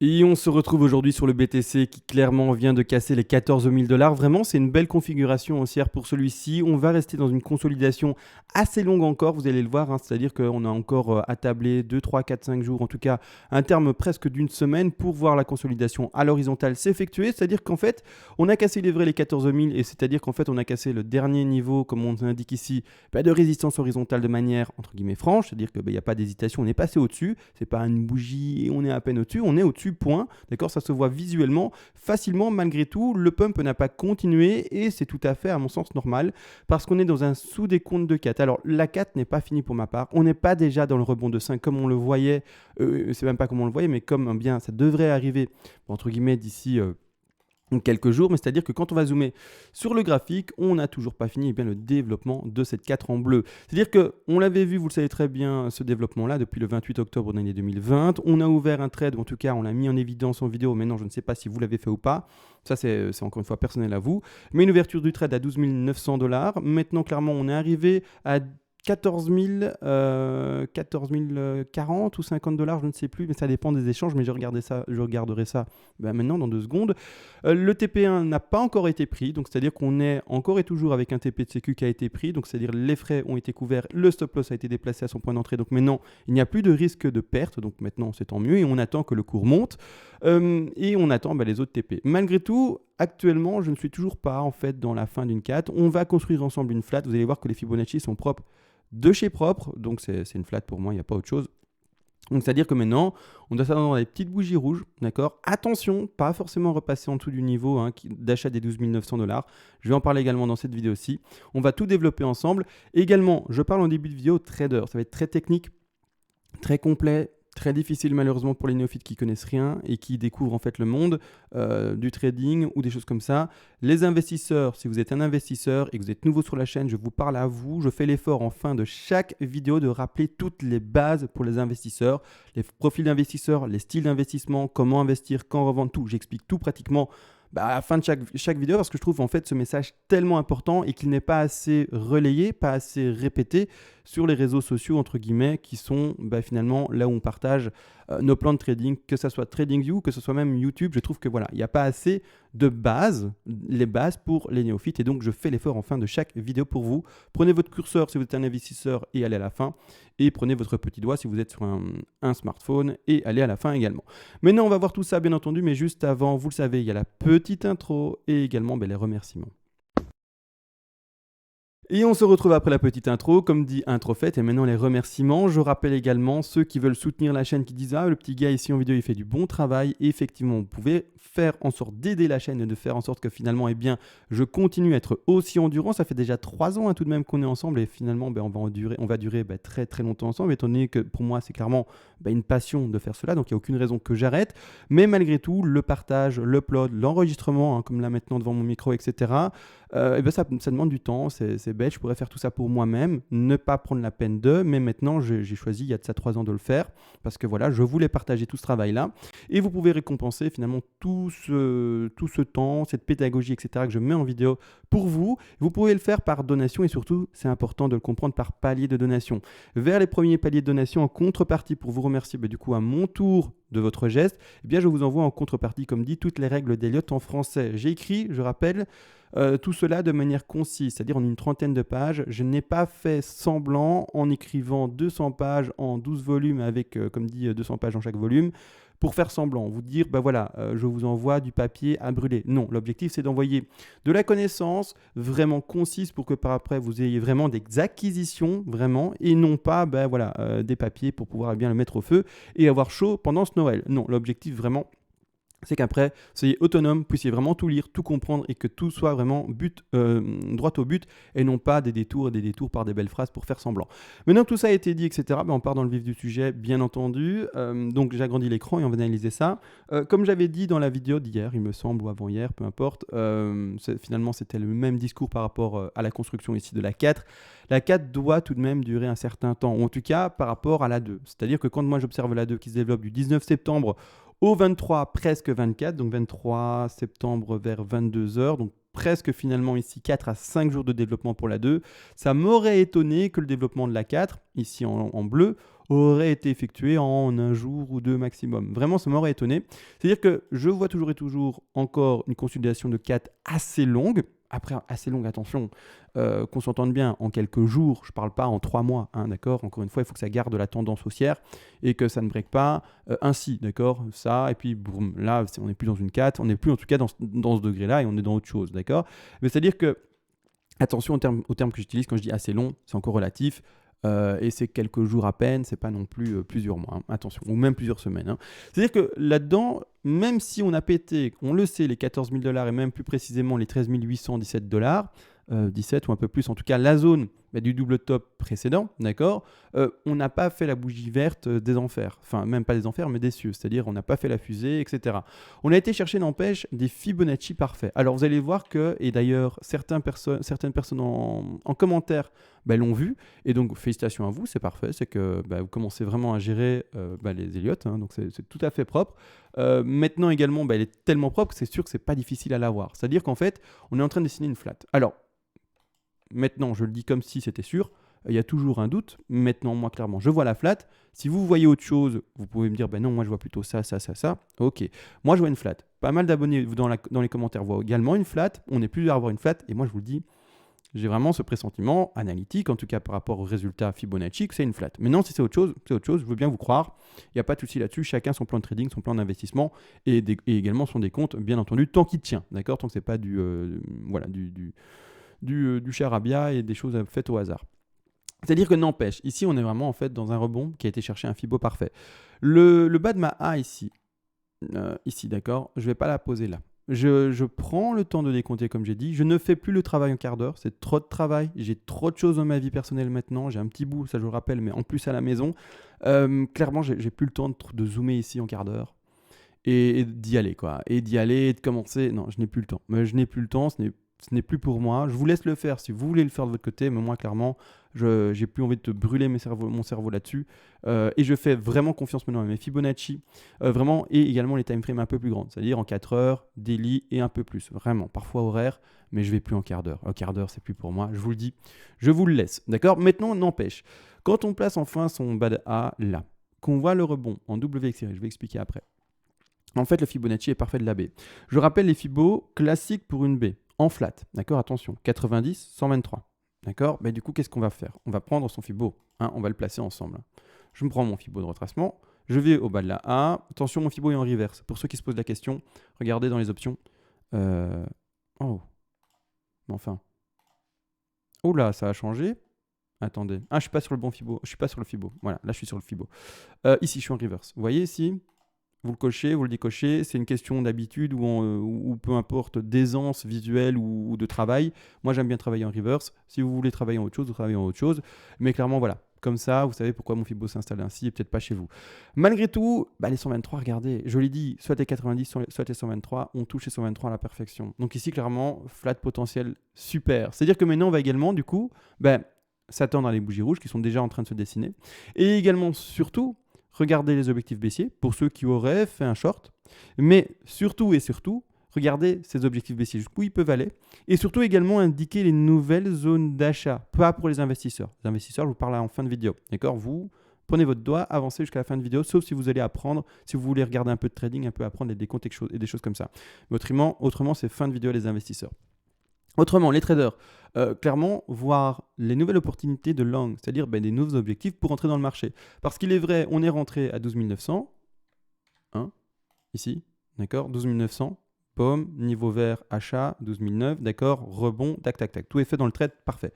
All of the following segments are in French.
Et on se retrouve aujourd'hui sur le BTC qui clairement vient de casser les 14 000 $. Vraiment, c'est une belle configuration haussière pour celui-ci. On va rester dans une consolidation assez longue encore, vous allez le voir, hein, c'est-à-dire qu'on a encore à tabler 2, 3, 4, 5 jours, en tout cas un terme presque d'une semaine pour voir la consolidation à l'horizontale s'effectuer. C'est-à-dire qu'en fait, on a cassé les 14 000 et c'est-à-dire qu'en fait, on a cassé le dernier niveau, comme on indique ici, de résistance horizontale de manière entre guillemets franche, c'est-à-dire qu'il n'y a pas d'hésitation, on est passé au-dessus, c'est pas une bougie et on est à peine au-dessus, on est au-dessus point, d'accord, ça se voit visuellement facilement. Malgré tout, le pump n'a pas continué et c'est tout à fait à mon sens normal parce qu'on est dans un sous-décompte de 4. Alors la 4 n'est pas finie pour ma part, on n'est pas déjà dans le rebond de 5 comme on le voyait, c'est même pas comme on le voyait, mais comme bien ça devrait arriver entre guillemets d'ici quelques jours, mais c'est-à-dire que quand on va zoomer sur le graphique, on n'a toujours pas fini le développement de cette 4 en bleu. C'est-à-dire qu'on l'avait vu, vous le savez très bien, ce développement-là depuis le 28 octobre de l'année 2020. On a ouvert un trade, ou en tout cas on l'a mis en évidence en vidéo, maintenant je ne sais pas si vous l'avez fait ou pas. Ça c'est encore une fois personnel à vous. Mais une ouverture du trade à 12 900 $. Maintenant clairement on est arrivé à 14 040 ou 50 $, je ne sais plus, mais ça dépend des échanges, mais je regarderai ça maintenant dans 2 secondes. Le TP1 n'a pas encore été pris, donc c'est-à-dire qu'on est encore et toujours avec un TP de sécu qui a été pris, donc c'est-à-dire les frais ont été couverts, le stop loss a été déplacé à son point d'entrée, donc maintenant il n'y a plus de risque de perte, donc maintenant c'est tant mieux et on attend que le cours monte et on attend les autres TP. Malgré tout, actuellement je ne suis toujours pas en fait dans la fin d'une 4, on va construire ensemble une flat, vous allez voir que les Fibonacci sont propres de chez propre, donc c'est une flat pour moi, il n'y a pas autre chose. Donc c'est-à-dire que maintenant, on doit s'attendre à des petites bougies rouges, d'accord. Attention, pas forcément repasser en dessous du niveau d'achat des 12 900 $. Je vais en parler également dans cette vidéo-ci. On va tout développer ensemble. Également, je parle en début de vidéo trader, ça va être très technique, très complet, très difficile malheureusement pour les néophytes qui connaissent rien et qui découvrent en fait le monde du trading ou des choses comme ça. Les investisseurs, si vous êtes un investisseur et que vous êtes nouveau sur la chaîne, je vous parle à vous. Je fais l'effort en fin de chaque vidéo de rappeler toutes les bases pour les investisseurs, les profils d'investisseurs, les styles d'investissement, comment investir, quand revendre, tout. J'explique tout pratiquement à la fin de chaque vidéo parce que je trouve en fait ce message tellement important et qu'il n'est pas assez relayé, pas assez répété sur les réseaux sociaux entre guillemets qui sont finalement là où on partage nos plans de trading, que ce soit TradingView, que ce soit même YouTube. Je trouve que voilà, il n'y a pas assez de bases, les bases pour les néophytes et donc je fais l'effort en fin de chaque vidéo pour vous. Prenez votre curseur si vous êtes un investisseur et allez à la fin et prenez votre petit doigt si vous êtes sur un smartphone et allez à la fin également. Maintenant on va voir tout ça bien entendu, mais juste avant, vous le savez, il y a la petite intro et également les remerciements. Et on se retrouve après la petite intro, comme dit intro faite, et maintenant les remerciements. Je rappelle également ceux qui veulent soutenir la chaîne qui disent « Ah, le petit gars ici en vidéo, il fait du bon travail ». Et effectivement, vous pouvez faire en sorte d'aider la chaîne et de faire en sorte que finalement, je continue à être aussi endurant. Ça fait déjà 3 ans tout de même qu'on est ensemble et finalement, on va durer très très longtemps ensemble, étant donné que pour moi, c'est clairement une passion de faire cela, donc il n'y a aucune raison que j'arrête. Mais malgré tout, le partage, l'upload, l'enregistrement, comme là maintenant devant mon micro, etc., ça demande du temps, c'est bête, je pourrais faire tout ça pour moi-même, ne pas prendre la peine mais maintenant j'ai choisi il y a de ça 3 ans de le faire, parce que voilà, je voulais partager tout ce travail-là, et vous pouvez récompenser finalement tout ce temps, cette pédagogie, etc., que je mets en vidéo pour vous. Vous pouvez le faire par donation, et surtout, c'est important de le comprendre, par palier de donation. Vers les premiers paliers de donation, en contrepartie, pour vous remercier du coup à mon tour de votre geste, je vous envoie en contrepartie, comme dit, toutes les règles d'Elliott en français. J'ai écrit, je rappelle, tout cela de manière concise, c'est-à-dire en une 30aine de pages. Je n'ai pas fait semblant en écrivant 200 pages en 12 volumes avec, comme dit, 200 pages en chaque volume, pour faire semblant, vous dire, je vous envoie du papier à brûler. Non, l'objectif, c'est d'envoyer de la connaissance vraiment concise pour que par après, vous ayez vraiment des acquisitions, vraiment, et non pas, des papiers pour pouvoir bien le mettre au feu et avoir chaud pendant ce Noël. Non, l'objectif, vraiment, c'est qu'après, soyez autonome, puissiez vraiment tout lire, tout comprendre et que tout soit vraiment droit au but et non pas des détours par des belles phrases pour faire semblant. Maintenant que tout ça a été dit, etc., on part dans le vif du sujet, bien entendu. Donc j'agrandis l'écran et on va analyser ça. Comme j'avais dit dans la vidéo d'hier, il me semble, ou avant-hier, peu importe, finalement c'était le même discours par rapport à la construction ici de la 4. La 4 doit tout de même durer un certain temps, ou en tout cas par rapport à la 2. C'est-à-dire que quand moi j'observe la 2 qui se développe du 19 septembre au 23, presque 24, donc 23 septembre vers 22 h, donc presque finalement ici 4 à 5 jours de développement pour la 2. Ça m'aurait étonné que le développement de la 4, ici en bleu, aurait été effectué en un jour ou deux maximum. Vraiment, ça m'aurait étonné. C'est-à-dire que je vois toujours et toujours encore une consolidation de CAT assez longue. Après, assez longue, attention, qu'on s'entende bien, en quelques jours, je ne parle pas en 3 mois, hein, d'accord. Encore une fois, il faut que ça garde la tendance haussière et que ça ne break pas ainsi, d'accord. Ça, et puis boum, là, on n'est plus dans une 4, on n'est plus en tout cas dans ce degré-là et on est dans autre chose, d'accord. Mais c'est-à-dire que, attention au terme que j'utilise quand je dis assez long, c'est encore relatif. Et c'est quelques jours à peine, c'est pas non plus plusieurs mois, hein, attention, ou même plusieurs semaines. Hein. C'est-à-dire que là-dedans, même si on a pété, on le sait, les 14 000 $ et même plus précisément les 13 817 $, 17 ou un peu plus, en tout cas la zone du double top précédent, d'accord, on n'a pas fait la bougie verte des enfers, enfin même pas des enfers mais des cieux, c'est-à-dire on n'a pas fait la fusée, etc. On a été chercher, n'empêche, des Fibonacci parfaits. Alors vous allez voir que, et d'ailleurs certaines personnes en commentaire l'ont vu, et donc félicitations à vous, c'est parfait, c'est que vous commencez vraiment à gérer les Elliott, hein, donc c'est tout à fait propre. Maintenant également, elle est tellement propre que c'est sûr que c'est pas difficile à l'avoir. C'est-à-dire qu'en fait, on est en train de dessiner une flat. Alors, maintenant, je le dis comme si c'était sûr, il y a toujours un doute. Maintenant, moi, clairement, je vois la flat. Si vous voyez autre chose, vous pouvez me dire, non, moi, je vois plutôt ça. Ok. Moi, je vois une flat. Pas mal d'abonnés dans les commentaires voient également une flat. On est plusieurs à avoir une flat. Et moi, je vous le dis, j'ai vraiment ce pressentiment analytique, en tout cas par rapport aux résultats Fibonacci, que c'est une flat. Maintenant, si c'est autre chose, je veux bien vous croire. Il n'y a pas de souci là-dessus. Chacun son plan de trading, son plan d'investissement et également son décompte, bien entendu, tant qu'il tient. D'accord. Tant que ce n'est pas du charabia et des choses faites au hasard. C'est-à-dire que n'empêche, ici on est vraiment en fait dans un rebond qui a été chercher un Fibo parfait. Le bas de ma A ici, d'accord, je ne vais pas la poser là. Je prends le temps de décompter comme j'ai dit. Je ne fais plus le travail en quart d'heure. C'est trop de travail. J'ai trop de choses dans ma vie personnelle maintenant. J'ai un petit bout, ça je le rappelle, mais en plus à la maison. Clairement, j'ai plus le temps de zoomer ici en quart d'heure. Et d'y aller, quoi. Et d'y aller et de commencer. Non, je n'ai plus le temps. Je n'ai plus le temps. Ce n'est plus pour moi. Je vous laisse le faire si vous voulez le faire de votre côté. Mais moi, clairement, j'ai plus envie de te brûler mon cerveau là-dessus. Et je fais vraiment confiance maintenant à mes Fibonacci. Vraiment, et également les time frames un peu plus grandes. C'est-à-dire en 4 heures, daily et un peu plus. Vraiment, parfois horaire. Mais je vais plus en quart d'heure. En quart d'heure, c'est plus pour moi. Je vous le dis. Je vous le laisse. D'accord. Maintenant, n'empêche. Quand on place enfin son bad A là, qu'on voit le rebond en WXY, je vais expliquer après. En fait, le Fibonacci est parfait de la B. Je rappelle les Fibos classiques pour une B, en flat. D'accord, attention, 90, 123. D'accord, du coup, qu'est-ce qu'on va faire? On va prendre son Fibo, on va le placer ensemble. Je me prends mon Fibo de retracement, je vais au bas de la A. Attention, mon Fibo est en reverse. Pour ceux qui se posent la question, regardez dans les options. Oh, enfin. Oh là, ça a changé. Attendez. Je suis pas sur le bon Fibo. Je suis pas sur le Fibo. Voilà, là, je suis sur le Fibo. Ici, je suis en reverse. Vous voyez ici? Vous le cochez, vous le décochez, c'est une question d'habitude ou peu importe d'aisance visuelle ou de travail. Moi, j'aime bien travailler en reverse. Si vous voulez travailler en autre chose, vous travaillez en autre chose. Mais clairement, voilà. Comme ça, vous savez pourquoi mon Fibo s'installe ainsi et peut-être pas chez vous. Malgré tout, les 123, regardez, je l'ai dit, soit les 90, soit les 123, on touche les 123 à la perfection. Donc ici, clairement, flat potentiel super. C'est-à-dire que maintenant, on va également, du coup, s'attendre à les bougies rouges qui sont déjà en train de se dessiner. Et également, surtout, regardez les objectifs baissiers pour ceux qui auraient fait un short. Mais surtout, regardez ces objectifs baissiers jusqu'où ils peuvent aller. Et surtout également indiquer les nouvelles zones d'achat. Pas pour les investisseurs. Les investisseurs, je vous parle en fin de vidéo. D'accord? Vous prenez votre doigt, avancez jusqu'à la fin de vidéo, sauf si vous allez apprendre, si vous voulez regarder un peu de trading, un peu apprendre des décomptes et des choses comme ça. Mais autrement, c'est fin de vidéo les investisseurs. Autrement, les traders, clairement, voir les nouvelles opportunités de long, c'est-à-dire des nouveaux objectifs pour entrer dans le marché. Parce qu'il est vrai, on est rentré à 12 900, ici, d'accord, 12 900, pomme, niveau vert, achat, 12 009, d'accord, rebond, tac, tac, tac. Tout est fait dans le trade, parfait.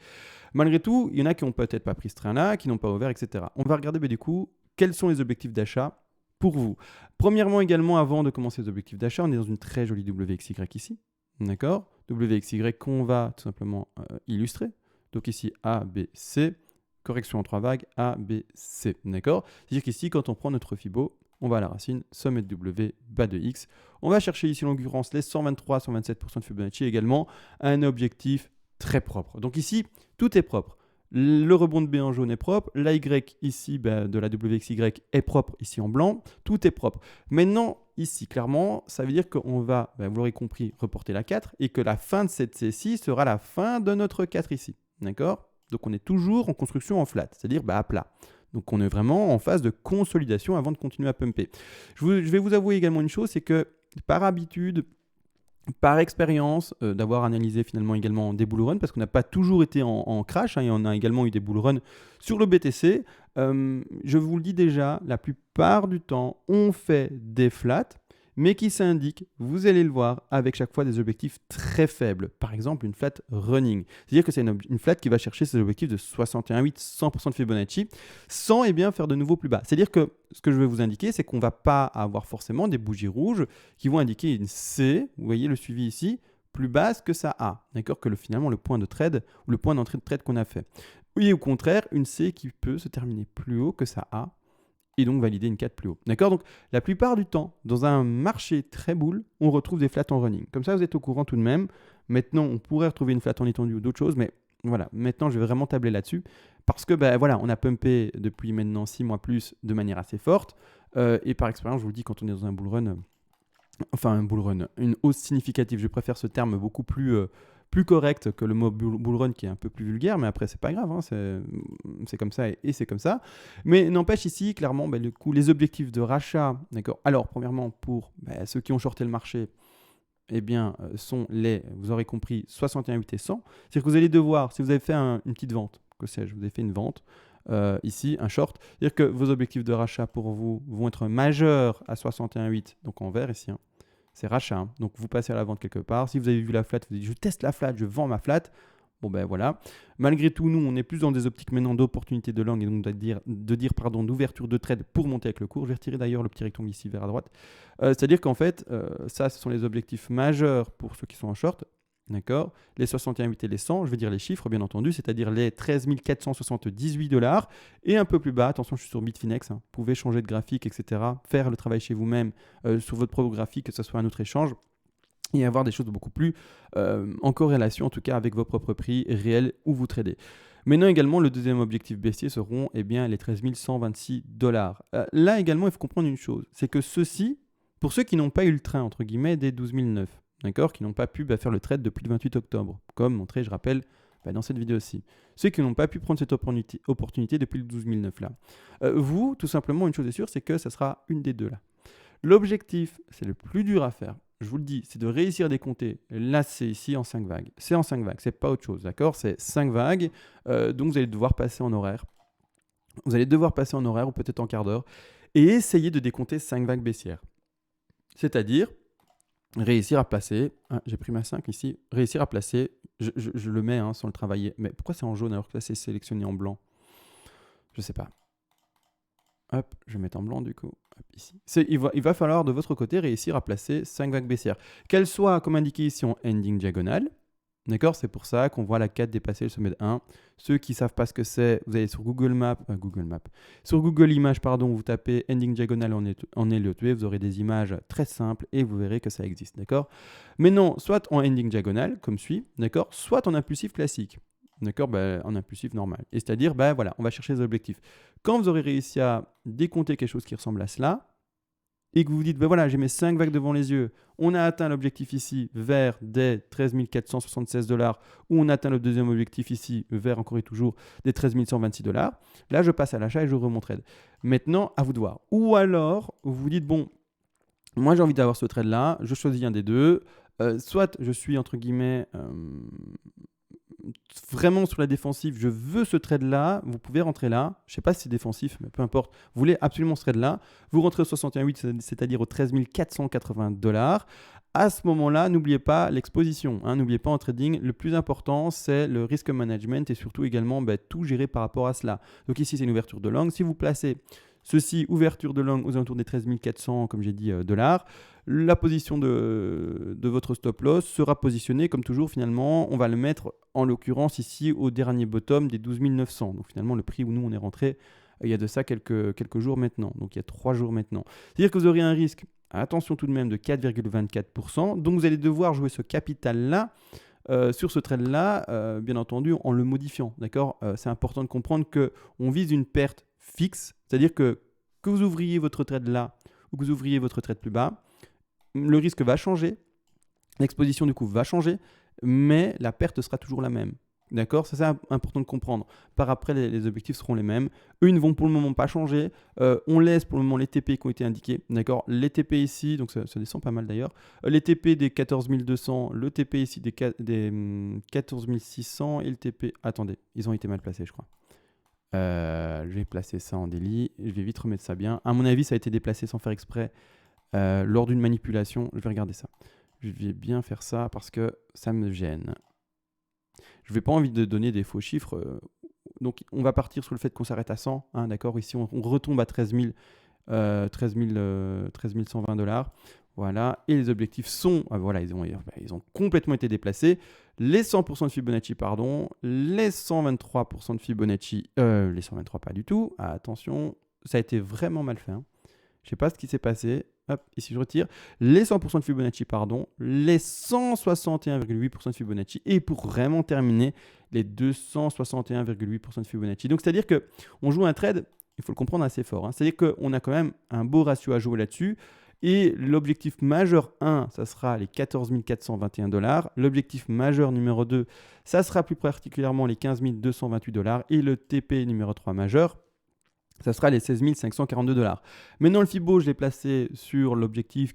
Malgré tout, il y en a qui n'ont peut-être pas pris ce train-là, qui n'ont pas ouvert, etc. On va regarder du coup, quels sont les objectifs d'achat pour vous. Premièrement, également, avant de commencer les objectifs d'achat, on est dans une très jolie WXY ici. D'accord, WXY qu'on va tout simplement illustrer. Donc ici A, B, C, correction en 3 vagues, A, B, C. D'accord. C'est-à-dire qu'ici, quand on prend notre Fibo, on va à la racine, sommet de W, bas de X. On va chercher ici en l'occurrence les 123-127% de Fibonacci également, un objectif très propre. Donc ici, tout est propre. Le rebond de B en jaune est propre, la Y ici de la WXY est propre ici en blanc, tout est propre. Maintenant, ici, clairement, ça veut dire qu'on va, vous l'aurez compris, reporter la 4 et que la fin de cette C6 sera la fin de notre 4 ici. D'accord? Donc on est toujours en construction en flat, c'est-à-dire à plat. Donc on est vraiment en phase de consolidation avant de continuer à pumper. Je vais vous avouer également une chose, c'est que par habitude, par expérience, d'avoir analysé finalement également des bull runs, parce qu'on n'a pas toujours été en crash, hein, et on a également eu des bull runs sur le BTC, je vous le dis déjà, la plupart du temps, on fait des flats, mais qui s'indiquent, vous allez le voir, avec chaque fois des objectifs très faibles. Par exemple, une flat running. C'est-à-dire que c'est une flat qui va chercher ses objectifs de 61,8, 100% de Fibonacci, sans faire de nouveau plus bas. C'est-à-dire que ce que je vais vous indiquer, c'est qu'on ne va pas avoir forcément des bougies rouges qui vont indiquer une C, vous voyez le suivi ici, plus basse que ça A. D'accord, que finalement le point de trade ou le point d'entrée de trade qu'on a fait. Oui, au contraire, une C qui peut se terminer plus haut que ça A, et donc valider une 4 plus haut. D'accord? Donc la plupart du temps, dans un marché très bull, on retrouve des flats en running. Comme ça, vous êtes au courant tout de même. Maintenant, on pourrait retrouver une flat en étendue ou d'autres choses, mais voilà, maintenant, je vais vraiment tabler là-dessus parce que voilà, on a pumpé depuis maintenant 6 mois plus de manière assez forte. Et par expérience, je vous le dis, quand on est dans un bull run, une hausse significative, je préfère ce terme beaucoup plus correct que le mot bull run qui est un peu plus vulgaire, mais après c'est pas grave, hein, c'est comme ça et c'est comme ça. Mais n'empêche ici, clairement, du coup, les objectifs de rachat, d'accord. Alors, premièrement, pour ceux qui ont shorté le marché, sont vous aurez compris, 61,8 et 100. C'est-à-dire que vous allez devoir, si vous avez fait une petite vente, que sais-je, vous avez fait une vente, ici, un short, c'est-à-dire que vos objectifs de rachat pour vous vont être majeurs à 61,8, donc en vert ici, hein. C'est rachat, hein. Donc vous passez à la vente quelque part. Si vous avez vu la flat, vous dites je teste la flat, je vends ma flat. Bon voilà. Malgré tout, nous, on est plus dans des optiques maintenant d'opportunité de long et donc d'ouverture de trade pour monter avec le cours. Je vais retirer d'ailleurs le petit rectangle ici vers à droite. C'est-à-dire qu'en fait, ça, ce sont les objectifs majeurs pour ceux qui sont en short. D'accord. Les 61,8 et les 100, je vais dire les chiffres bien entendu, c'est-à-dire les 13 478 $ et un peu plus bas, attention je suis sur Bitfinex, hein, vous pouvez changer de graphique, etc. Faire le travail chez vous-même sur votre propre graphique, que ce soit un autre échange et avoir des choses beaucoup plus en corrélation en tout cas avec vos propres prix réels où vous tradez. Maintenant également, le deuxième objectif baissier seront les 13 126 $. Là également, il faut comprendre une chose, c'est que ceci, pour ceux qui n'ont pas eu le train entre guillemets dès 12 009, d'accord, qui n'ont pas pu faire le trade depuis le 28 octobre, comme montré, je rappelle, dans cette vidéo-ci. Ceux qui n'ont pas pu prendre cette opportunité depuis le 12 009 là. Vous, tout simplement, une chose est sûre, c'est que ça sera une des deux là. L'objectif, c'est le plus dur à faire, je vous le dis, c'est de réussir à décompter. Là, c'est ici en 5 vagues. C'est en 5 vagues, c'est pas autre chose, d'accord? C'est 5 vagues, donc vous allez devoir passer en horaire. Vous allez devoir passer en horaire ou peut-être en quart d'heure et essayer de décompter 5 vagues baissières. C'est-à-dire réussir à placer, j'ai pris ma 5 ici, réussir à placer, je le mets sans le travailler, mais pourquoi c'est en jaune alors que là c'est sélectionné en blanc? Je sais pas. Hop, je vais mettre en blanc du coup, hop, ici. Il va falloir de votre côté réussir à placer 5 vagues baissières, qu'elles soient comme indiqué ici en ending diagonale. D'accord, c'est pour ça qu'on voit la 4 dépasser le sommet de 1. Ceux qui ne savent pas ce que c'est, vous allez sur sur Google Images, vous tapez Ending Diagonal en LE2, vous aurez des images très simples et vous verrez que ça existe, d'accord? Mais non, soit en Ending Diagonal, comme suit, d'accord, soit en impulsif classique, d'accord, en impulsif normal. Et c'est-à-dire, voilà, on va chercher les objectifs. Quand vous aurez réussi à décompter quelque chose qui ressemble à cela, et que vous vous dites, voilà, j'ai mes 5 vagues devant les yeux, on a atteint l'objectif ici vers des 13 476 $, ou on atteint le deuxième objectif ici vers encore et toujours des 13 126 $, là je passe à l'achat et je mon trade. Maintenant, à vous de voir. Ou alors, vous vous dites, bon, moi j'ai envie d'avoir ce trade là, je choisis un des deux, soit je suis entre guillemets vraiment sur la défensive, je veux ce trade-là, vous pouvez rentrer là, je ne sais pas si c'est défensif, mais peu importe, vous voulez absolument ce trade-là, vous rentrez au 61,8, c'est-à-dire aux 13 480 $. À ce moment-là, n'oubliez pas l'exposition, n'oubliez pas en trading, le plus important, c'est le risk management et surtout également tout gérer par rapport à cela. Donc ici, c'est une ouverture de long. Si vous placez ceci, ouverture de long aux alentours des 13 400, comme j'ai dit, $, la position de votre stop loss sera positionnée comme toujours finalement, on va le mettre en l'occurrence ici au dernier bottom des 12 900. Donc finalement le prix où nous on est rentré, il y a de ça quelques jours maintenant, donc il y a 3 jours maintenant. C'est-à-dire que vous aurez un risque, attention tout de même, de 4,24%, donc vous allez devoir jouer ce capital-là sur ce trade-là, bien entendu en le modifiant, d'accord. C'est important de comprendre qu'on vise une perte fixe, c'est-à-dire que vous ouvriez votre trade là ou que vous ouvriez votre trade plus bas, le risque va changer, l'exposition du coup va changer, mais la perte sera toujours la même. D'accord, ça c'est important de comprendre. Par après, les objectifs seront les mêmes. Eux, ils ne vont pour le moment pas changer. On laisse pour le moment les TP qui ont été indiqués. D'accord, les TP ici, donc ça descend pas mal d'ailleurs. Les TP des 14 200, le TP ici des 14 600 et le TP... Attendez, ils ont été mal placés, je crois. Je vais placer ça en délit. Je vais vite remettre ça bien. À mon avis, ça a été déplacé sans faire exprès lors d'une manipulation. Je vais regarder ça. Je vais bien faire ça parce que ça me gêne. Je n'ai pas envie de donner des faux chiffres. Donc, on va partir sur le fait qu'on s'arrête à 100. Hein, d'accord, ici, on retombe à 13 120 dollars. Voilà. Et les objectifs sont... voilà, ils ont complètement été déplacés. Les 100% de Fibonacci, pardon. Les 123% de Fibonacci. Les 123, pas du tout. Attention, ça a été vraiment mal fait. Hein. Je ne sais pas ce qui s'est passé. Hop, ici je retire. Les 100% de Fibonacci, pardon. Les 161,8% de Fibonacci. Et pour vraiment terminer, les 261,8% de Fibonacci. Donc, c'est-à-dire qu'on joue un trade, il faut le comprendre assez fort. Hein. C'est-à-dire qu'on a quand même un beau ratio à jouer là-dessus. Et l'objectif majeur 1, ça sera les 14 421 dollars. L'objectif majeur numéro 2, ça sera plus particulièrement les 15 228 dollars. Et le TP numéro 3 majeur, ça sera les 16 542 dollars. Maintenant, le Fibo, je l'ai placé sur l'objectif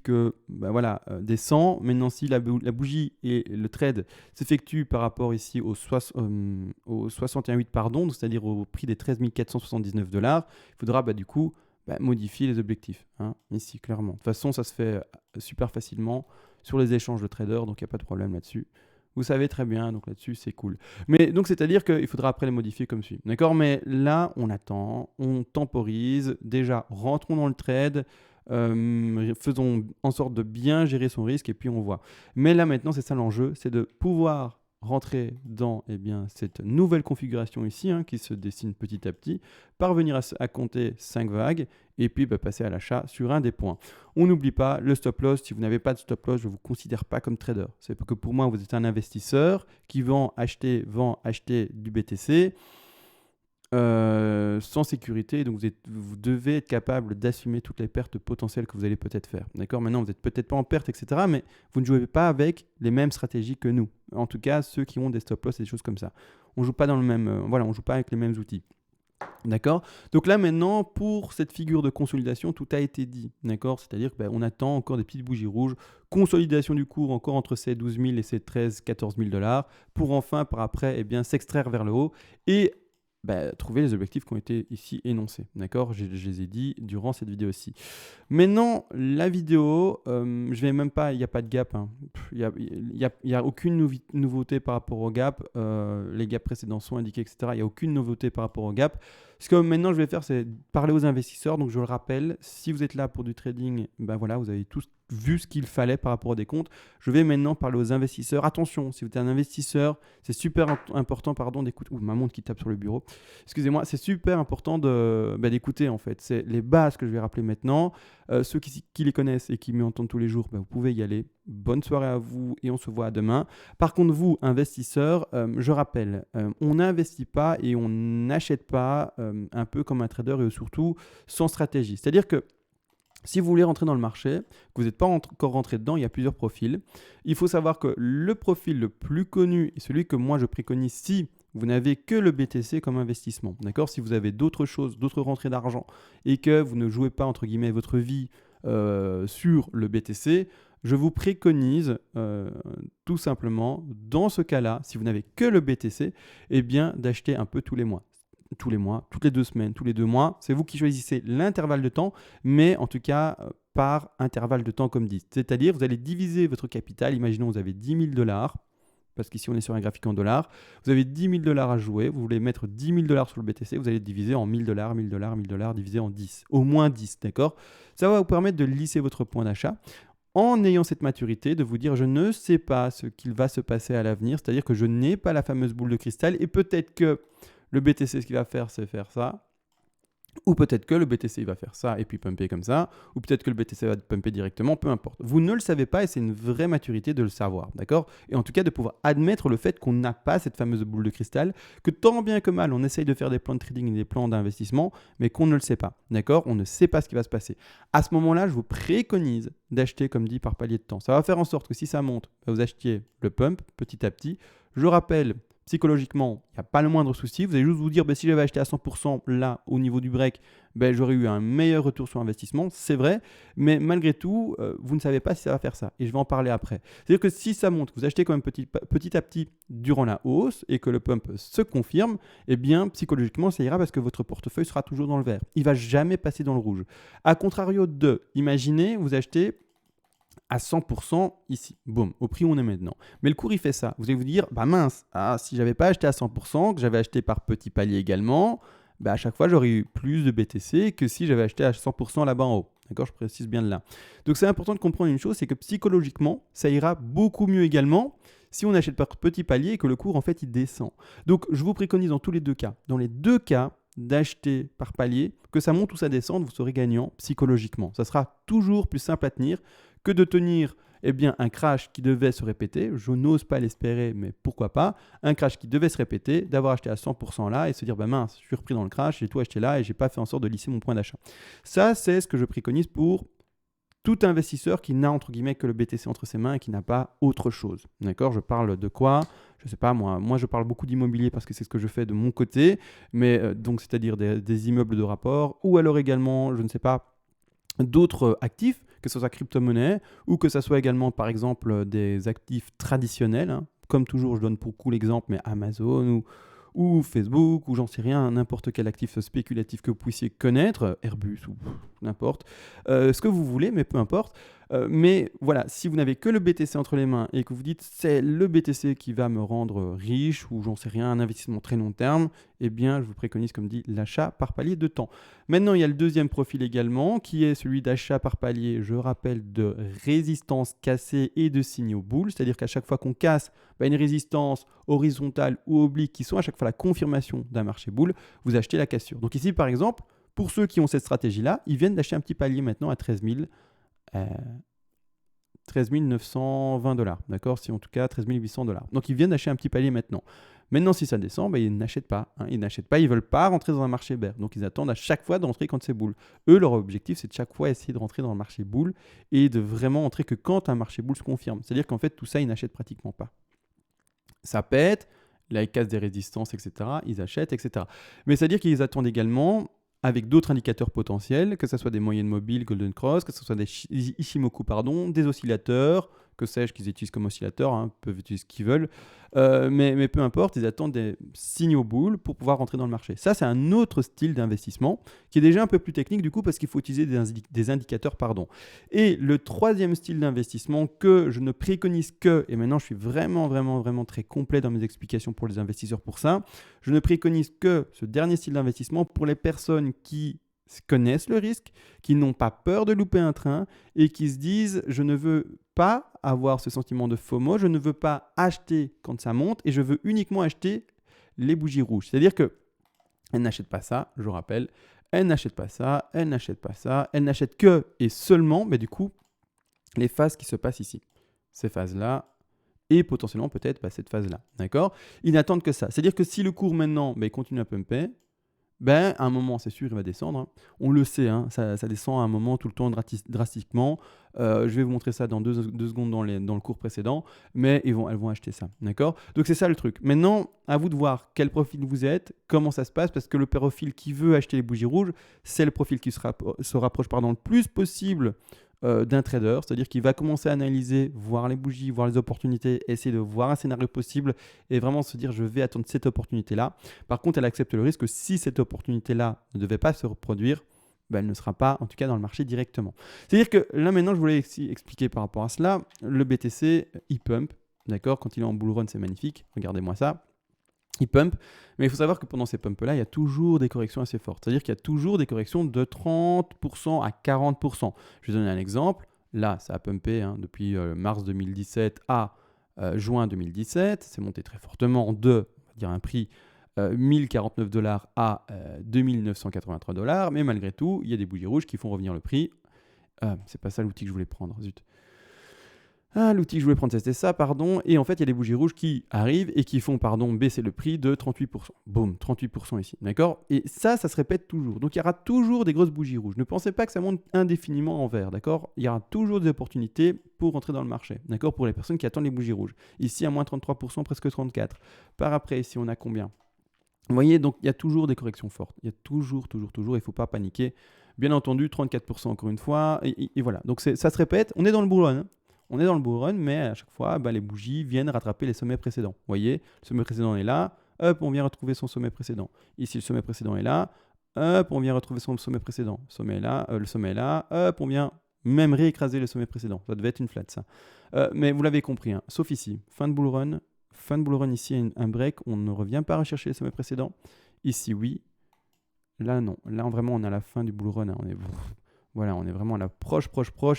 des 100. Maintenant, si la bougie et le trade s'effectuent par rapport ici au 61,8, pardon, c'est-à-dire au prix des 13 479 dollars, il faudra du coup modifier les objectifs. Hein, ici, clairement. De toute façon, ça se fait super facilement sur les échanges de traders, donc il n'y a pas de problème là-dessus. Vous savez très bien, donc là-dessus, c'est cool. Mais donc, c'est-à-dire qu'il faudra après les modifier comme suit. D'accord? Mais là, on attend, on temporise. Déjà, rentrons dans le trade, faisons en sorte de bien gérer son risque et puis on voit. Mais là, maintenant, c'est ça l'enjeu, c'est de pouvoir rentrer dans cette nouvelle configuration ici, hein, qui se dessine petit à petit, parvenir à compter 5 vagues et puis passer à l'achat sur un des points. On n'oublie pas le stop loss. Si vous n'avez pas de stop loss, je ne vous considère pas comme trader. C'est que pour moi, vous êtes un investisseur qui vend acheter du BTC sans sécurité. Donc, vous devez être capable d'assumer toutes les pertes potentielles que vous allez peut-être faire. D'accord? Maintenant, vous n'êtes peut-être pas en perte, etc. Mais vous ne jouez pas avec les mêmes stratégies que nous. En tout cas, ceux qui ont des stop loss et des choses comme ça. On ne joue pas dans le même... on joue pas avec les mêmes outils. D'accord? Donc là, maintenant, pour cette figure de consolidation, tout a été dit. D'accord? C'est-à-dire qu'on attend encore des petites bougies rouges. Consolidation du cours encore entre ces 12 000 et ces 14 000 dollars pour enfin, par après, s'extraire vers le haut et trouver les objectifs qui ont été ici énoncés. D'accord? Je les ai dit durant cette vidéo aussi. Maintenant, la vidéo, je vais même pas, il n'y a pas de gap. Hein. Il n'y a aucune nouveauté par rapport au gap. Les gaps précédents sont indiqués, etc. Il n'y a aucune nouveauté par rapport au gap. Ce que maintenant je vais faire, c'est parler aux investisseurs. Donc je le rappelle, si vous êtes là pour du trading, vous avez tous vu ce qu'il fallait par rapport à des comptes. Je vais maintenant parler aux investisseurs. Attention, si vous êtes un investisseur, c'est super important d'écouter. Ma montre qui tape sur le bureau. Excusez-moi, c'est super important d'écouter en fait. C'est les bases que je vais rappeler maintenant. Ceux qui les connaissent et qui m'entendent tous les jours, vous pouvez y aller. Bonne soirée à vous et on se voit demain. Par contre, vous, investisseurs, je rappelle, on n'investit pas et on n'achète pas un peu comme un trader et surtout sans stratégie. C'est-à-dire que si vous voulez rentrer dans le marché, que vous n'êtes pas encore rentré dedans, il y a plusieurs profils. Il faut savoir que le profil le plus connu et celui que moi je préconise si vous n'avez que le BTC comme investissement. D'accord? Si vous avez d'autres choses, d'autres rentrées d'argent et que vous ne jouez pas entre guillemets votre vie sur le BTC, je vous préconise tout simplement, dans ce cas-là, si vous n'avez que le BTC, d'acheter un peu tous les mois. Tous les mois, toutes les 2 semaines, tous les 2 mois. C'est vous qui choisissez l'intervalle de temps, mais en tout cas par intervalle de temps comme dit. C'est-à-dire, vous allez diviser votre capital. Imaginons vous avez 10 000 dollars, parce qu'ici on est sur un graphique en dollars. Vous avez 10 000 dollars à jouer, vous voulez mettre 10 000 dollars sur le BTC, vous allez diviser en 1000 dollars, 1000 dollars, 1000 dollars, divisé en 10. Au moins 10, d'accord? Ça va vous permettre de lisser votre point d'achat. En ayant cette maturité, de vous dire je ne sais pas ce qu'il va se passer à l'avenir, c'est-à-dire que je n'ai pas la fameuse boule de cristal et peut-être que le BTC, ce qu'il va faire, c'est faire ça. Ou peut-être que le BTC il va faire ça et puis pumper comme ça. Ou peut-être que le BTC va pumper directement, peu importe. Vous ne le savez pas et c'est une vraie maturité de le savoir, d'accord? Et en tout cas de pouvoir admettre le fait qu'on n'a pas cette fameuse boule de cristal, que tant bien que mal on essaye de faire des plans de trading et des plans d'investissement, mais qu'on ne le sait pas, d'accord? On ne sait pas ce qui va se passer. À ce moment-là, je vous préconise d'acheter comme dit par palier de temps. Ça va faire en sorte que si ça monte, vous achetiez le pump petit à petit. Je rappelle, psychologiquement, il n'y a pas le moindre souci. Vous allez juste vous dire, si j'avais acheté à 100% là, au niveau du break, j'aurais eu un meilleur retour sur investissement, c'est vrai, mais malgré tout, vous ne savez pas si ça va faire ça. Et je vais en parler après. C'est-à-dire que si ça monte, vous achetez quand même petit à petit durant la hausse et que le pump se confirme, psychologiquement, ça ira parce que votre portefeuille sera toujours dans le vert. Il ne va jamais passer dans le rouge. A contrario imaginez, vous achetez à 100% ici, boum, au prix où on est maintenant. Mais le cours, il fait ça. Vous allez vous dire, mince, si j'avais pas acheté à 100%, que j'avais acheté par petits paliers également, à chaque fois, j'aurais eu plus de BTC que si j'avais acheté à 100% là-bas en haut. D'accord, je précise bien de là. Donc, c'est important de comprendre une chose, c'est que psychologiquement, ça ira beaucoup mieux également si on achète par petits paliers et que le cours, en fait, il descend. Donc, je vous préconise dans tous les deux cas. Dans les deux cas, d'acheter par palier, que ça monte ou ça descende, vous serez gagnant psychologiquement. Ça sera toujours plus simple à tenir que de tenir un crash qui devait se répéter. Je n'ose pas l'espérer, mais pourquoi pas. Un crash qui devait se répéter, d'avoir acheté à 100% là et se dire mince, je suis repris dans le crash, j'ai tout acheté là et j'ai pas fait en sorte de lisser mon point d'achat. Ça, c'est ce que je préconise pour tout investisseur qui n'a entre guillemets que le BTC entre ses mains et qui n'a pas autre chose. D'accord ? Je parle de quoi ? Je ne sais pas, moi je parle beaucoup d'immobilier parce que c'est ce que je fais de mon côté, mais donc c'est-à-dire des immeubles de rapport ou alors également, je ne sais pas, d'autres actifs, que ce soit crypto-monnaie ou que ce soit également par exemple des actifs traditionnels. Hein. Comme toujours, je donne beaucoup l'exemple, mais Amazon ou Facebook, ou j'en sais rien, n'importe quel actif spéculatif que vous puissiez connaître, Airbus ou n'importe, ce que vous voulez, mais peu importe. Mais voilà, si vous n'avez que le BTC entre les mains et que vous dites c'est le BTC qui va me rendre riche ou j'en sais rien, un investissement très long terme, je vous préconise, comme dit, l'achat par palier de temps. Maintenant, il y a le deuxième profil également qui est celui d'achat par palier, je rappelle, de résistance cassée et de signaux boules, c'est-à-dire qu'à chaque fois qu'on casse une résistance horizontale ou oblique qui sont à chaque fois la confirmation d'un marché boule, vous achetez la cassure. Donc ici, par exemple, pour ceux qui ont cette stratégie-là, ils viennent d'acheter un petit palier maintenant à 13 920 $, d'accord, si en tout cas 13 800 $. Donc ils viennent d'acheter un petit palier maintenant. Maintenant, si ça descend, ils n'achètent pas. Ils n'achètent pas, ils ne veulent pas rentrer dans un marché bear. Donc ils attendent à chaque fois de rentrer quand c'est boule. Eux, leur objectif, c'est de chaque fois essayer de rentrer dans le marché boule et de vraiment entrer que quand un marché boule se confirme. C'est-à-dire qu'en fait, tout ça, ils n'achètent pratiquement pas. Ça pète, là ils cassent des résistances, etc. Ils achètent, etc. Mais c'est-à-dire qu'ils attendent également avec d'autres indicateurs potentiels, que ce soit des moyennes mobiles, Golden Cross, que ce soit des Ichimoku, des oscillateurs, que sais-je qu'ils utilisent comme oscillateurs, peuvent utiliser ce qu'ils veulent, mais peu importe, ils attendent des signaux boules pour pouvoir rentrer dans le marché. Ça, c'est un autre style d'investissement qui est déjà un peu plus technique du coup parce qu'il faut utiliser des indicateurs. Et le troisième style d'investissement que je ne préconise que, et maintenant je suis vraiment très complet dans mes explications pour les investisseurs pour ça, je ne préconise que ce dernier style d'investissement pour les personnes qui connaissent le risque, qui n'ont pas peur de louper un train et qui se disent je ne veux pas avoir ce sentiment de FOMO, je ne veux pas acheter quand ça monte et je veux uniquement acheter les bougies rouges. C'est-à-dire qu'elle n'achète pas ça, je rappelle, elle n'achète pas ça, elle n'achète pas ça, elle n'achète que et seulement, mais du coup, les phases qui se passent ici. Ces phases-là et potentiellement peut-être cette phase-là. D'accord ? Ils n'attendent que ça. C'est-à-dire que si le cours maintenant il continue à pumper, à un moment, c'est sûr, il va descendre. On le sait, ça descend à un moment tout le temps drastiquement. Je vais vous montrer ça dans deux secondes dans le cours précédent, mais elles vont acheter ça. D'accord ? Donc, c'est ça le truc. Maintenant, à vous de voir quel profil vous êtes, comment ça se passe, parce que le profil qui veut acheter les bougies rouges, c'est le profil qui se rapproche le plus possible d'un trader, c'est-à-dire qu'il va commencer à analyser, voir les bougies, voir les opportunités, essayer de voir un scénario possible et vraiment se dire je vais attendre cette opportunité-là. Par contre, elle accepte le risque que si cette opportunité-là ne devait pas se reproduire, elle ne sera pas en tout cas dans le marché directement. C'est-à-dire que là maintenant, je voulais expliquer par rapport à cela, le BTC, il pump, d'accord, quand il est en bull run, c'est magnifique, regardez-moi ça. Il pump, mais il faut savoir que pendant ces pumps-là, il y a toujours des corrections assez fortes. C'est-à-dire qu'il y a toujours des corrections de 30% à 40%. Je vais donner un exemple. Là, ça a pumpé depuis mars 2017 à juin 2017. C'est monté très fortement de, on va dire, un prix 1049 $ à 2983 $. Mais malgré tout, il y a des bougies rouges qui font revenir le prix. C'est pas ça l'outil que je voulais prendre, zut. Ah, l'outil que je voulais prendre, c'était ça, pardon. Et en fait, il y a des bougies rouges qui arrivent et qui font, baisser le prix de 38%. Boum, 38% ici, d'accord? Et ça se répète toujours. Donc, il y aura toujours des grosses bougies rouges. Ne pensez pas que ça monte indéfiniment en vert, d'accord? Il y aura toujours des opportunités pour rentrer dans le marché, d'accord? Pour les personnes qui attendent les bougies rouges. Ici, à moins 33%, presque 34%. Par après, ici, on a combien? Vous voyez, donc, il y a toujours des corrections fortes. Il y a toujours, il ne faut pas paniquer. Bien entendu, 34% encore une fois. Et voilà. Donc, ça se répète. On est dans le bull run, hein. On est dans le bull run, mais à chaque fois, les bougies viennent rattraper les sommets précédents. Vous voyez, le sommet précédent est là. Hop, on vient retrouver son sommet précédent. Ici, le sommet précédent est là. Hop, on vient retrouver son sommet précédent. Le sommet est là. Hop, on vient même réécraser le sommet précédent. Ça devait être une flat, ça. Mais vous l'avez compris, hein. Sauf ici. Fin de bull run. Fin de bull run ici, un break. On ne revient pas rechercher les sommets précédents. Ici, oui. Là, non. Là, vraiment, on est à la fin du bull run, hein. Voilà, on est vraiment à la proche,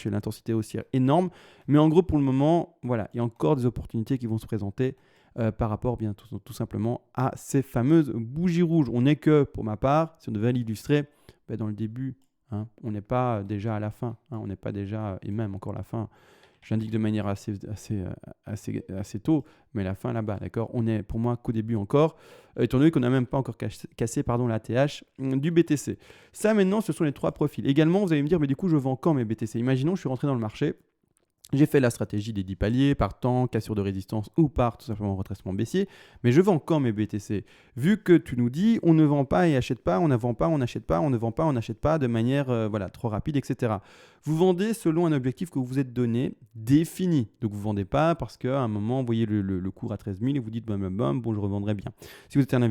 et l'intensité haussière énorme. Mais en gros, pour le moment, voilà, il y a encore des opportunités qui vont se présenter par rapport, bien tout simplement, à ces fameuses bougies rouges. On n'est que, pour ma part, si on devait l'illustrer, dans le début, hein, on n'est pas déjà à la fin, hein, on n'est pas déjà, et même encore la fin. J'indique de manière assez tôt, mais la fin là-bas, d'accord? On est pour moi qu'au début encore, étant donné qu'on n'a même pas encore cassé la TH du BTC. Ça maintenant, ce sont les trois profils. Également, vous allez me dire, mais du coup, je vends quand mes BTC? Imaginons, je suis rentré dans le marché. J'ai fait la stratégie des 10 paliers par temps, cassure de résistance ou par tout simplement retracement baissier. Mais je vends quand mes BTC? Vu que tu nous dis on ne vend pas et achète pas, on ne vend pas, on n'achète pas, on ne vend pas, on n'achète pas de manière trop rapide, etc. Vous vendez selon un objectif que vous vous êtes donné, défini. Donc vous ne vendez pas parce qu'à un moment, vous voyez le cours à 13 000 et vous dites bon, je revendrai bien. Si vous êtes un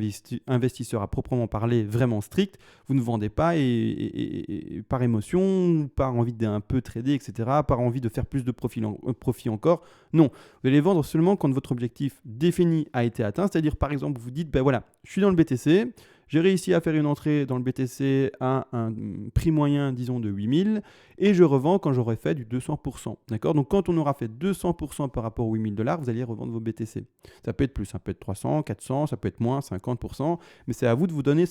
investisseur à proprement parler, vraiment strict, vous ne vendez pas et par émotion, par envie d'un peu trader, etc., par envie de faire plus de profit encore. Non, vous allez vendre seulement quand votre objectif défini a été atteint. C'est-à-dire, par exemple, vous dites, voilà, je suis dans le BTC, j'ai réussi à faire une entrée dans le BTC à un prix moyen, disons, de 8000 et je revends quand j'aurai fait du 200%. D'accord? Donc, quand on aura fait 200% par rapport aux $8000, vous allez revendre vos BTC. Ça peut être plus, ça peut être 300, 400, ça peut être moins, 50%, mais c'est à vous de vous donner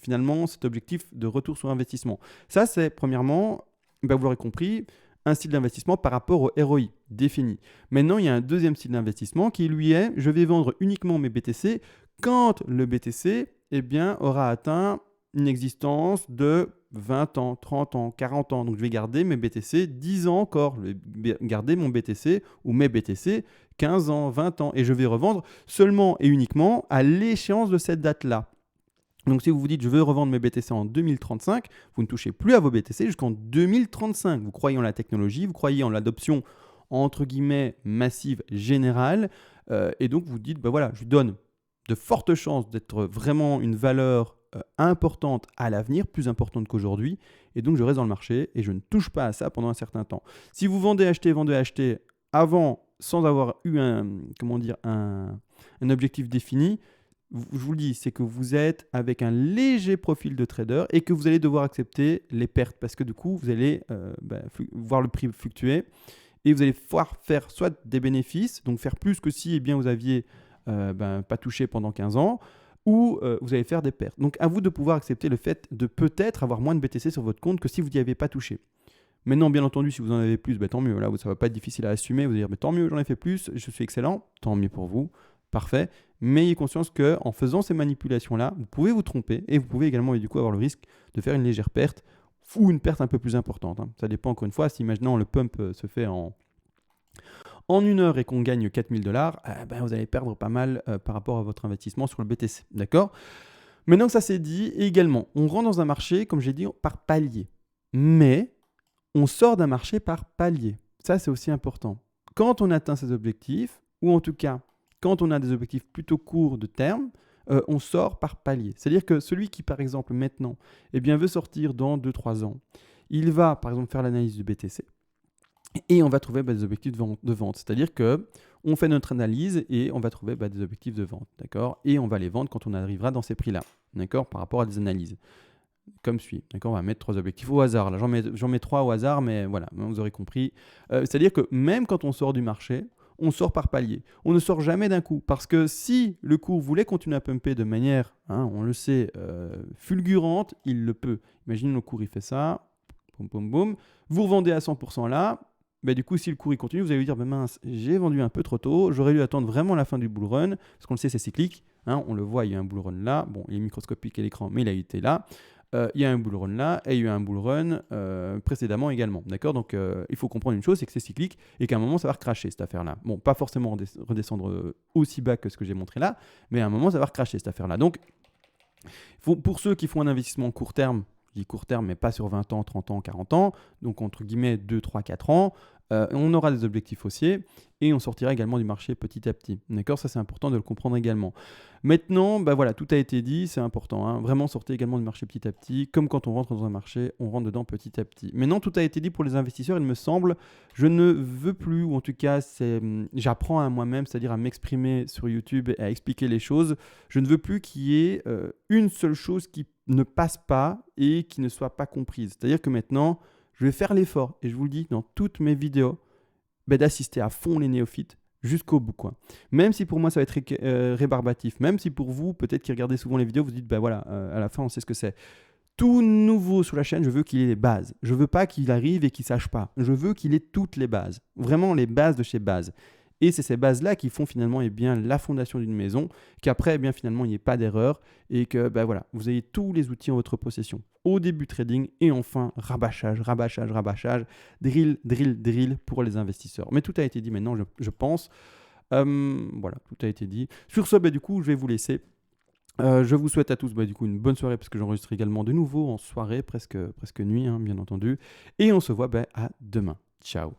finalement cet objectif de retour sur investissement. Ça, c'est premièrement, vous l'aurez compris, un style d'investissement par rapport au ROI défini. Maintenant, il y a un deuxième style d'investissement qui lui est, je vais vendre uniquement mes BTC quand le BTC aura atteint une existence de 20 ans, 30 ans, 40 ans. Donc, je vais garder mes BTC 10 ans encore. Je vais garder mon BTC ou mes BTC 15 ans, 20 ans. Et je vais revendre seulement et uniquement à l'échéance de cette date-là. Donc, si vous vous dites, je veux revendre mes BTC en 2035, vous ne touchez plus à vos BTC jusqu'en 2035. Vous croyez en la technologie, vous croyez en l'adoption, entre guillemets, massive, générale. Et donc, vous dites, voilà, je donne de fortes chances d'être vraiment une valeur importante à l'avenir, plus importante qu'aujourd'hui. Et donc, je reste dans le marché et je ne touche pas à ça pendant un certain temps. Si vous vendez, achetez avant, sans avoir eu un objectif défini, je vous le dis, c'est que vous êtes avec un léger profil de trader et que vous allez devoir accepter les pertes parce que du coup, vous allez voir le prix fluctuer et vous allez pouvoir faire soit des bénéfices, donc faire plus que si vous aviez pas touché pendant 15 ans, ou vous allez faire des pertes. Donc à vous de pouvoir accepter le fait de peut-être avoir moins de BTC sur votre compte que si vous n'y avez pas touché. Maintenant, bien entendu, si vous en avez plus, tant mieux. Là, ça ne va pas être difficile à assumer. Vous allez dire, tant mieux, j'en ai fait plus, je suis excellent, tant mieux pour vous. Parfait, mais ayez conscience qu'en faisant ces manipulations-là, vous pouvez vous tromper et vous pouvez également du coup avoir le risque de faire une légère perte ou une perte un peu plus importante. Ça dépend encore une fois. Si imaginons le pump se fait en 1 heure et qu'on gagne $4000, vous allez perdre pas mal par rapport à votre investissement sur le BTC. D'accord? Maintenant que ça c'est dit, également, on rentre dans un marché, comme j'ai dit, par palier. Mais on sort d'un marché par palier. Ça, c'est aussi important. Quand on atteint ses objectifs, ou en tout cas, quand on a des objectifs plutôt courts de terme, on sort par palier. C'est-à-dire que celui qui, par exemple, maintenant, veut sortir dans 2-3 ans, il va, par exemple, faire l'analyse du BTC et on va trouver des objectifs de vente. C'est-à-dire qu'on fait notre analyse et on va trouver des objectifs de vente. D'accord? Et on va les vendre quand on arrivera dans ces prix-là. D'accord? Par rapport à des analyses. Comme suit. D'accord, on va mettre 3 objectifs au hasard. Là, j'en mets 3 au hasard, mais voilà, vous aurez compris. C'est-à-dire que même quand on sort du marché, on sort par palier. On ne sort jamais d'un coup. Parce que si le cours voulait continuer à pumper de manière, on le sait, fulgurante, il le peut. Imaginez le cours, il fait ça. Boum, boum, boum. Vous revendez à 100% là. bah, du coup, si le cours il continue, vous allez vous dire, bah, mince, j'ai vendu un peu trop tôt, j'aurais dû attendre vraiment la fin du bull run, parce qu'on le sait, c'est cyclique, hein, on le voit, il y a un bull run là, bon, il est microscopique à l'écran, mais il a été là. Il y a un bull run là, et il y a eu un bull run précédemment également, d'accord? Donc, il faut comprendre une chose, c'est que c'est cyclique, et qu'à un moment, ça va recracher, cette affaire-là. Bon, pas forcément redescendre aussi bas que ce que j'ai montré là, mais à un moment, ça va recracher, cette affaire-là. Donc, pour ceux qui font un investissement court terme, je dis court terme, mais pas sur 20 ans, 30 ans, 40 ans, donc entre guillemets 2, 3, 4 ans, on aura des objectifs haussiers et on sortira également du marché petit à petit. D'accord? Ça, c'est important de le comprendre également. Maintenant, bah voilà, tout a été dit, c'est important. Hein. Vraiment, sortez également du marché petit à petit. Comme quand on rentre dans un marché, on rentre dedans petit à petit. Maintenant, tout a été dit pour les investisseurs, il me semble. Je ne veux plus, ou en tout cas, j'apprends à moi-même, c'est-à-dire à m'exprimer sur YouTube et à expliquer les choses. Je ne veux plus qu'il y ait une seule chose qui ne passe pas et qui ne soit pas comprise. C'est-à-dire que maintenant, je vais faire l'effort, et je vous le dis dans toutes mes vidéos, d'assister à fond les néophytes jusqu'au bout, quoi. Même si pour moi ça va être rébarbatif, même si pour vous, peut-être qui regardez souvent les vidéos, vous dites, bah voilà, à la fin on sait ce que c'est. Tout nouveau sur la chaîne, je veux qu'il ait les bases. Je veux pas qu'il arrive et qu'il sache pas. Je veux qu'il ait toutes les bases. Vraiment les bases de chez bases. Et c'est ces bases-là qui font finalement bien, la fondation d'une maison, qu'après, bien, finalement, il n'y ait pas d'erreur et que bah, voilà, vous ayez tous les outils en votre possession. Au début, trading et enfin, rabâchage, drill pour les investisseurs. Mais tout a été dit maintenant, je pense. Voilà, tout a été dit. Sur ce, bah, du coup, je vais vous laisser. Je vous souhaite à tous du coup, une bonne soirée parce que j'enregistre également de nouveau en soirée, presque nuit, hein, bien entendu. Et on se voit à demain. Ciao.